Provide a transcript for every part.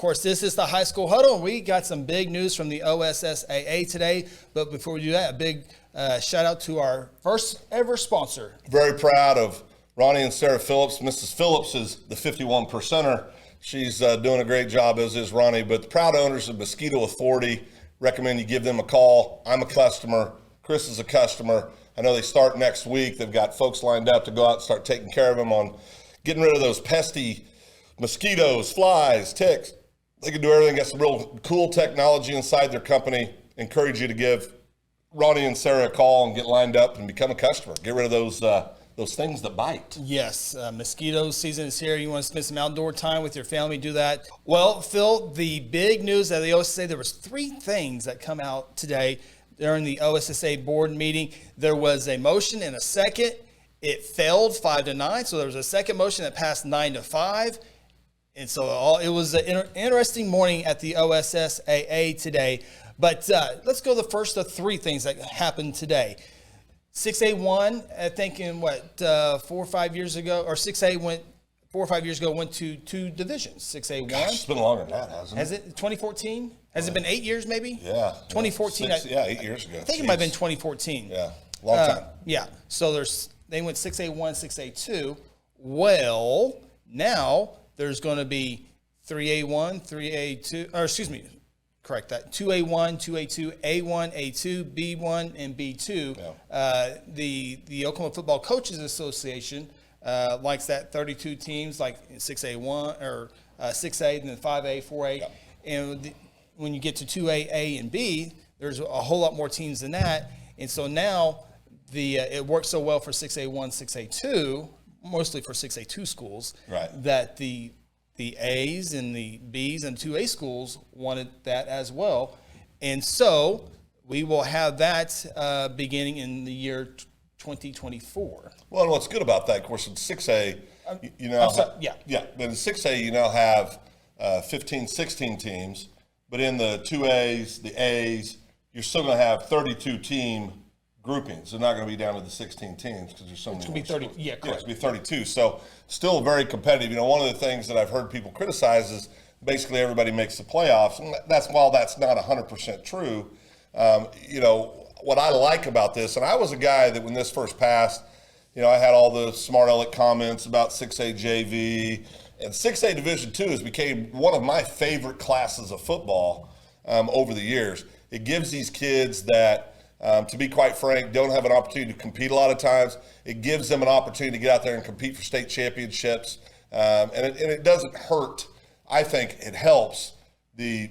course, this is the high school huddle, and we got some big news from the OSSAA today. But before we do that, a big shout out to our first ever sponsor. Very proud of Ronnie and Sarah Phillips. Mrs. Phillips is the 51 percenter. She's doing a great job, as is Ronnie. But the proud owners of Mosquito Authority, recommend you give them a call. I'm a customer. Chris is a customer. I know they start next week. They've got folks lined up to go out and start taking care of them on getting rid of those pesky mosquitoes, flies, ticks. They can do everything. Got some real cool technology inside their company. Encourage you to give Ronnie and Sarah a call and get lined up and become a customer. Get rid of those things that bite. Yes, mosquito season is here. You want to spend some outdoor time with your family, do that. Well, Phil, the big news that they always say, there was 3 things that come out today during the OSSAA board meeting. There was a motion and a second. It failed 5-9, so there was a second motion that passed 9-5. And so it was an interesting morning at the OSSAA today. But let's go to the first of 3 things that happened today. 6A1, I think in 4 or 5 years ago, or 6A went 4 or 5 years ago, went to 2 divisions. 6A1. Gosh, it's been longer than that, hasn't it? Has it 2014? Has it been 8 years maybe? Yeah. 2014. 8 years ago. I think it might have been 2014. Yeah, long time. Yeah. So they went 6A1, 6A2. Well, now there's going to be 3A1, 3A2, or excuse me, correct that, 2A1, 2A2, A1, A2, B1, and B2. Yeah. The Oklahoma Football Coaches Association likes that 32 teams, like 6A1 or 6A, and then 5A, 4A. Yeah. And when you get to 2A, A, and B, there's a whole lot more teams than that. And so now it works so well for 6A1, 6A2, mostly for 6A2 schools, right, that the A's and the B's and 2A schools wanted that as well. And so we will have that beginning in the year 2024. Well, and what's good about that, of course, in 6A, but in 6A you now have 15, 16 teams, but in the 2As, the A's, you're still going to have 32 team groupings. They're not going to be down to the 16 teams because there's so many. It's going to be 30. Yeah, correct. Yeah, it's going to be 32. So still very competitive. One of the things that I've heard people criticize is basically everybody makes the playoffs. And while that's not 100% true, what I like about this, and I was a guy that when this first passed, I had all the smart aleck comments about 6A JV, and 6A Division II has became one of my favorite classes of football over the years. It gives these kids that, to be quite frank, don't have an opportunity to compete a lot of times. It gives them an opportunity to get out there and compete for state championships, and it doesn't hurt. I think it helps the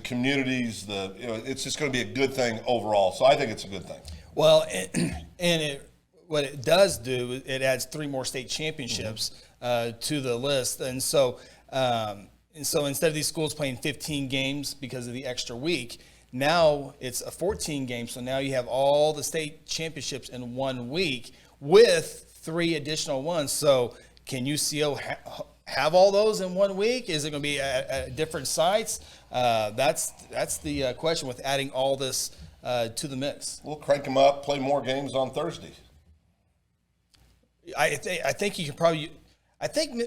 communities. It's just going to be a good thing overall. So I think it's a good thing. Well, what it does do, it adds 3 more state championships to the list, and so instead of these schools playing 15 games because of the extra week, now it's a 14 game. So now you have all the state championships in 1 week with 3 additional ones. So can UCO have all those in 1 week? Is it going to be at different sites? That's the question with adding all this to the mix. We'll crank them up, play more games on Thursday. I think you could probably. I think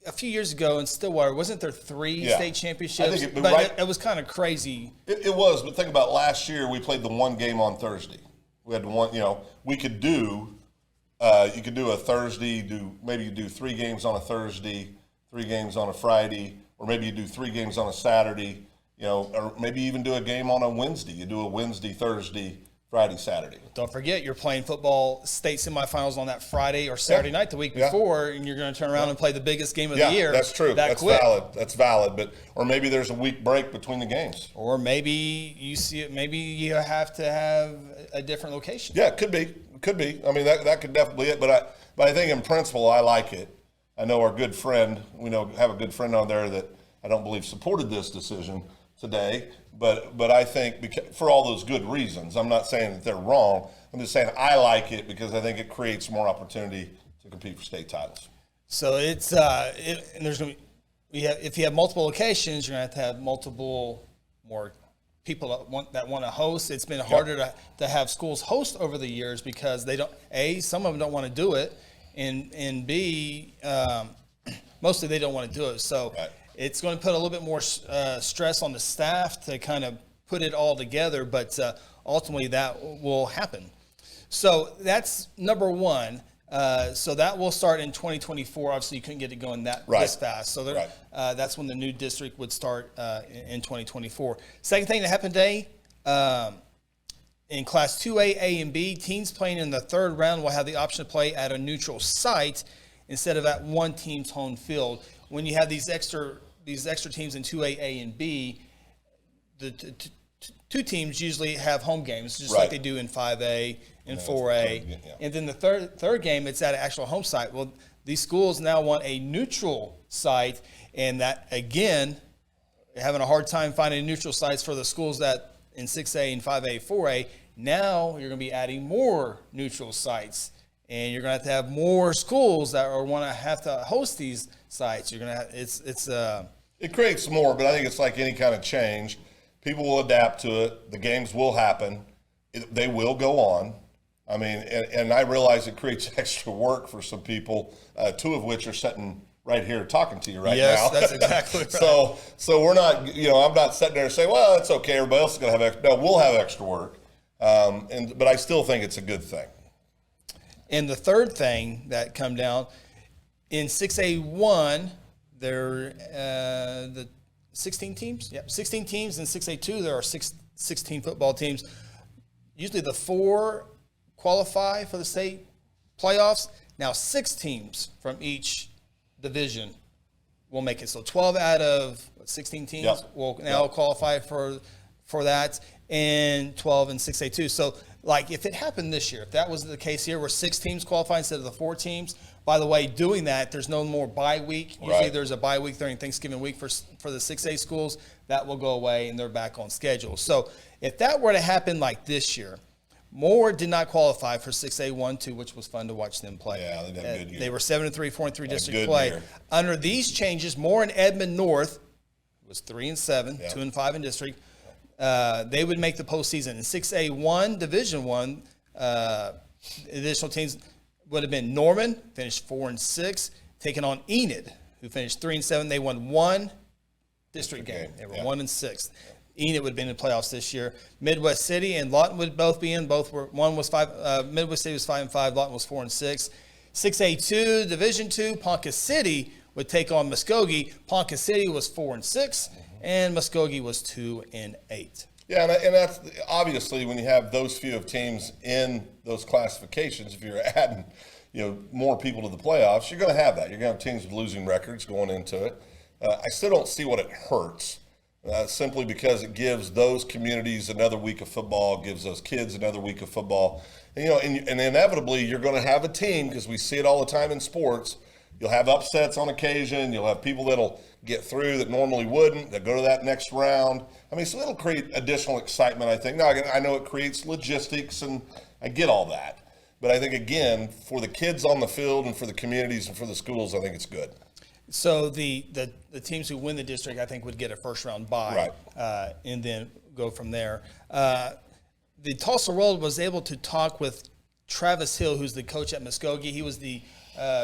a few years ago in Stillwater, wasn't there 3 state championships? It was kind of crazy. It was, but think about last year. We played the 1 game on Thursday. We had one. We could do. You could do a Thursday. Maybe you do 3 games on a Thursday, 3 games on a Friday, or maybe you do 3 games on a Saturday. Or maybe even do a game on a Wednesday. You do a Wednesday, Thursday, Friday, Saturday. Don't forget, you're playing football state semifinals on that Friday or Saturday night the week before, and you're going to turn around and play the biggest game of the year. That's true. That's valid. That's valid. Or maybe there's a week break between the games. Or maybe you see it. Maybe you have to have a different location. Yeah, it could be. Could be. I mean, that could definitely be it. But I think in principle, I like it. I know our good friend. We have a good friend on there that I don't believe supported this decision today, but I think for all those good reasons. I'm not saying that they're wrong. I'm just saying I like it because I think it creates more opportunity to compete for state titles. So it's and there's going to be if you have multiple locations, you're going to have multiple more people that want to host. It's been harder to have schools host over the years because some of them don't want to do it, and B, mostly they don't want to do it. So It's going to put a little bit more stress on the staff to kind of put it all together, but ultimately that will happen. So that's number one. So that will start in 2024. Obviously, you couldn't get it going this fast. So that's when the new district would start in 2024. Second thing that happened today, in Class 2A, A, and B, teams playing in the third round will have the option to play at a neutral site instead of at one team's home field. When you have these extra teams in 2A, A, and B, the two teams usually have home games, just like they do in 5A and 4A. And then the third game, it's at an actual home site. Well, these schools now want a neutral site, and that, again, having a hard time finding neutral sites for the schools that in 6A and 5A, 4A. Now you're going to be adding more neutral sites, and you're going to have more schools that want to have to host these sites. You're going to it creates more, but I think it's like any kind of change. People will adapt to it. The games will happen. They will go on. I mean, and I realize it creates extra work for some people, two of which are sitting right here talking to you right now. Yes, that's exactly right. So we're not, I'm not sitting there and saying, well, it's okay. Everybody else is going to have extra. No, we'll have extra work. But I still think it's a good thing. And the third thing that come down, in 6A1, there the 16 teams? Yep, 16 teams. In 6A2, there are 16 football teams. Usually the 4 qualify for the state playoffs. Now 6 teams from each division will make it. So 12 out of 16 teams will now qualify for that, and 12 in 6A2. So, like, if it happened this year, if that was the case here, where 6 teams qualify instead of the 4 teams, by the way, doing that, there's no more bye week. Usually there's a bye week during Thanksgiving week for the 6A schools. That will go away, and they're back on schedule. So if that were to happen like this year, Moore did not qualify for 6A 1-2, which was fun to watch them play. Yeah, they had a good year. They were 7-3, 4-3 district play. Year. Under these changes, Moore and Edmond North was 3-7, 2-5 in district. They would make the postseason. In 6A1, Division 1, additional teams would have been Norman, finished 4-6, taking on Enid, who finished 3-7. They won 1 district game. They were 1-6. Enid would have been in the playoffs this year. Midwest City and Lawton would both be in. Both were. One was 5. Midwest City was 5-5. Lawton was 4-6. 6A2, Division 2, Ponca City would take on Muskogee. Ponca City was 4-6, and Muskogee was 2-8. Yeah, and that's obviously when you have those few of teams in those classifications. If you're adding, more people to the playoffs, you're going to have that. You're going to have teams with losing records going into it. I still don't see what it hurts. Simply because it gives those communities another week of football, gives those kids another week of football. And, and inevitably you're going to have a team, because we see it all the time in sports. You'll have upsets on occasion. You'll have people that'll get through that normally wouldn't, that go to that next round. I mean, so it'll create additional excitement, I think. Now, I know it creates logistics, and I get all that. But I think, again, for the kids on the field and for the communities and for the schools, I think it's good. So the teams who win the district, I think, would get a first-round bye, and then go from there. The Tulsa World was able to talk with Travis Hill, who's the coach at Muskogee. He was the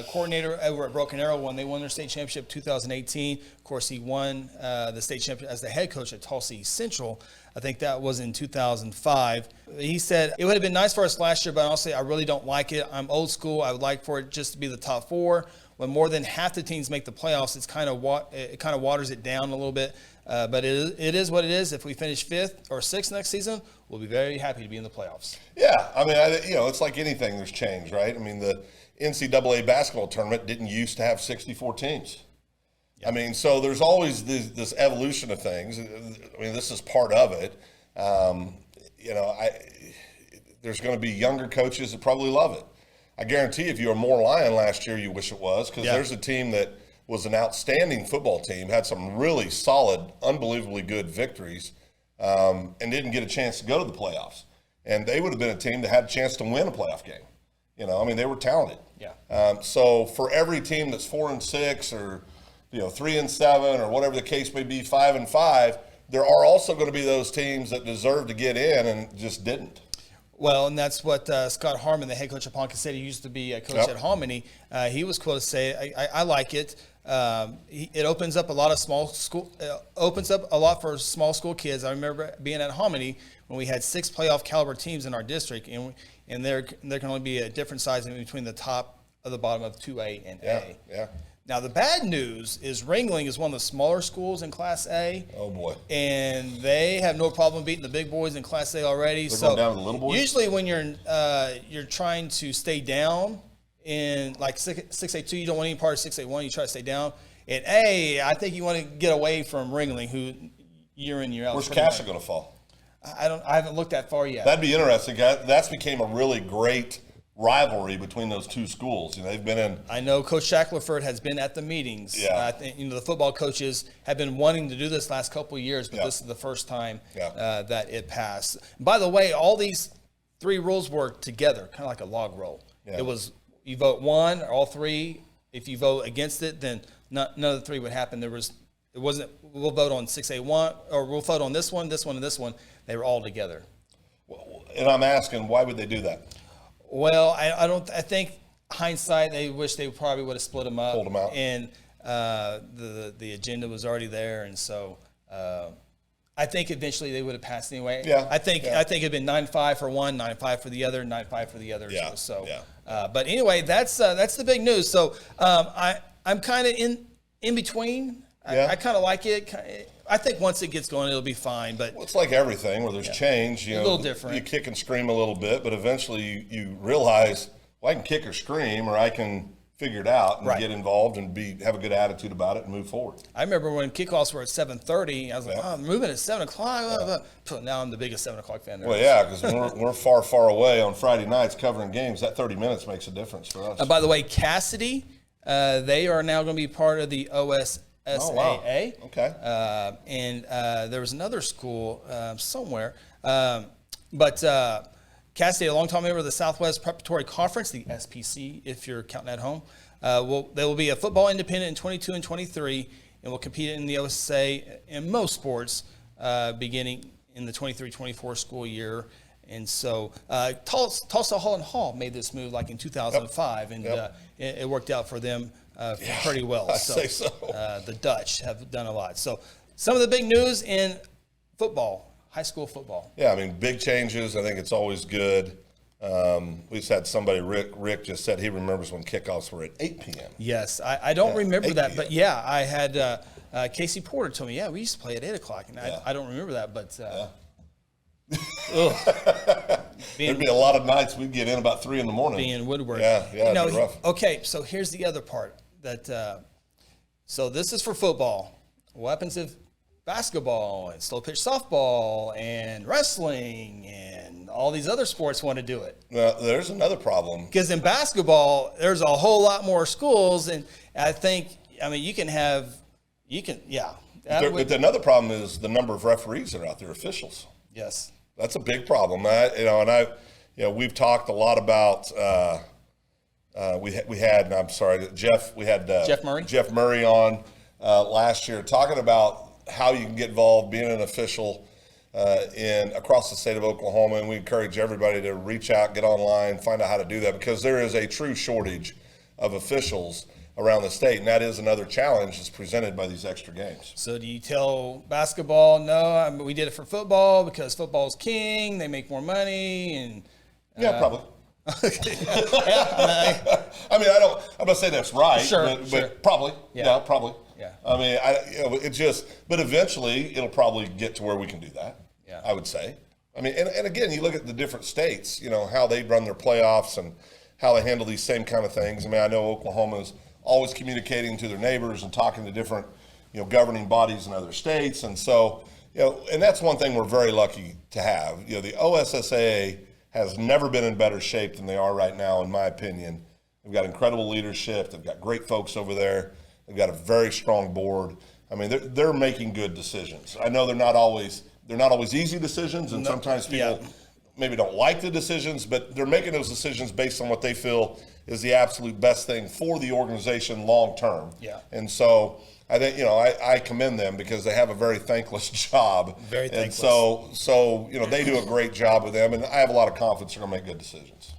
coordinator over at Broken Arrow when they won their state championship 2018. Of course, he won the state championship as the head coach at Tulsa East Central. I think that was in 2005. He said, it would have been nice for us last year, but honestly, I really don't like it. I'm old school. I would like for it just to be the top 4. When more than half the teams make the playoffs, it kind of waters it down a little bit. But it is what it is. If we finish 5th or 6th next season, we'll be very happy to be in the playoffs. Yeah, I mean, it's like anything. There's change, right? I mean, the NCAA basketball tournament didn't used to have 64 teams. Yep. I mean, so there's always this evolution of things. I mean, this is part of it. There's going to be younger coaches that probably love it. I guarantee if you were more Lion last year, you wish it was, because there's a team that was an outstanding football team, had some really solid, unbelievably good victories, and didn't get a chance to go to the playoffs. And they would have been a team that had a chance to win a playoff game. They were talented. Yeah. So for every team that's 4-6 or 3-7 or whatever the case may be, 5-5, there are also going to be those teams that deserve to get in and just didn't. Well, and that's what Scott Harmon, the head coach of Ponca City, used to be a coach at Hominy. He was quoted to say, I like it. It opens up a lot of opens up a lot for small school kids. I remember being at Hominy when we had 6 playoff caliber teams in our district, and there can only be a different size in between the top of the bottom of 2A and A. Yeah. Now, the bad news is Ringling is one of the smaller schools in Class A. Oh, boy. And they have no problem beating the big boys in Class A already. They're going down to the little boys? Usually when you're trying to stay down in like 6A2, you don't want any part of 6A1, you try to stay down. In A, I think you want to get away from Ringling, who year in, year out. Where's Cassia going to fall? I haven't looked that far yet. That'd be interesting. That's became a really great rivalry between those two schools. They've been in. I know Coach Shackelford has been at the meetings. Yeah. I think the football coaches have been wanting to do this last couple of years, but this is the first time that it passed. By the way, all these 3 rules work together, kind of like a log roll. Yeah. It was you vote 1 or all 3. If you vote against it, then none of the 3 would happen. It wasn't. We'll vote on 6A1 or we'll vote on this one, and this one. They were all together. And I'm asking, why would they do that? Well, I think hindsight, they wish they probably would have split them up. Pulled them out. And the agenda was already there, and so I think eventually they would have passed anyway. Yeah. I think it'd been 9-5 for one, 9-5 for the other, 9-5 for the other. Yeah. So, but anyway, that's the big news. So I'm kind of in between. Yeah. I kind of like it. I think once it gets going, it'll be fine. But Well, it's like everything where there's change. A little different. You kick and scream a little bit, but eventually you realize, well, I can kick or scream, or I can figure it out and get involved and have a good attitude about it and move forward. I remember when kickoffs were at 7:30, I was like, "Oh, I'm moving at 7 o'clock." Now I'm the biggest 7 o'clock fan there. Well, yeah, because we're far, far away on Friday nights covering games. That 30 minutes makes a difference for us. By the way, Cassidy, they are now going to be part of the OSSAA. Oh, wow. Okay. And there was another school somewhere. But Cassidy, a long-time member of the Southwest Preparatory Conference, the SPC, if you're counting at home. They will be a football independent in 22 and 23, and will compete in the OSSAA in most sports beginning in the 23-24 school year. And so Tulsa Hall and Hall made this move like in 2005, and it worked out for them pretty well. I'd say so. The Dutch have done a lot. So some of the big news in football, high school football. Yeah, I mean, big changes. I think it's always good. We just had somebody, Rick just said he remembers when kickoffs were at 8 p.m. Yes, I don't remember that, but p.m. I had Casey Porter told me, we used to play at 8 o'clock, and I don't remember that, but there'd be a lot of nights we'd get in about 3 in the morning. Being Woodward. Yeah, it'd be rough. Okay, so here's the other part. So this is for football. What happens if basketball and slow pitch softball and wrestling and all these other sports want to do it? Now, there's another problem. Because in basketball, there's a whole lot more schools, and I mean, you can. But another problem is the number of referees that are out there, officials. Yes. That's a big problem. We've talked a lot about. Jeff Murray. Jeff Murray on last year, talking about how you can get involved, being an official across the state of Oklahoma, and we encourage everybody to reach out, get online, find out how to do that, because there is a true shortage of officials around the state, and that is another challenge that's presented by these extra games. So do you tell basketball, no, we did it for football because football's king, they make more money, and probably. I'm not saying that's right, sure. but probably. Yeah, probably. Yeah. I mean, but eventually it'll probably get to where we can do that. Yeah. I would say. I mean, and again, you look at the different states, how they run their playoffs and how they handle these same kind of things. I mean, I know Oklahoma's always communicating to their neighbors and talking to different, governing bodies in other states. And so, and that's one thing we're very lucky to have. The OSSAA has never been in better shape than they are right now, in my opinion. They've got incredible leadership. They've got great folks over there. They've got a very strong board. I mean, they're making good decisions. I know they're not always easy decisions, and sometimes people maybe don't like the decisions, but they're making those decisions based on what they feel is the absolute best thing for the organization long term. Yeah. And so I think I commend them because they have a very thankless job. Very thankless. And so they do a great job with them, and I have a lot of confidence they're going to make good decisions.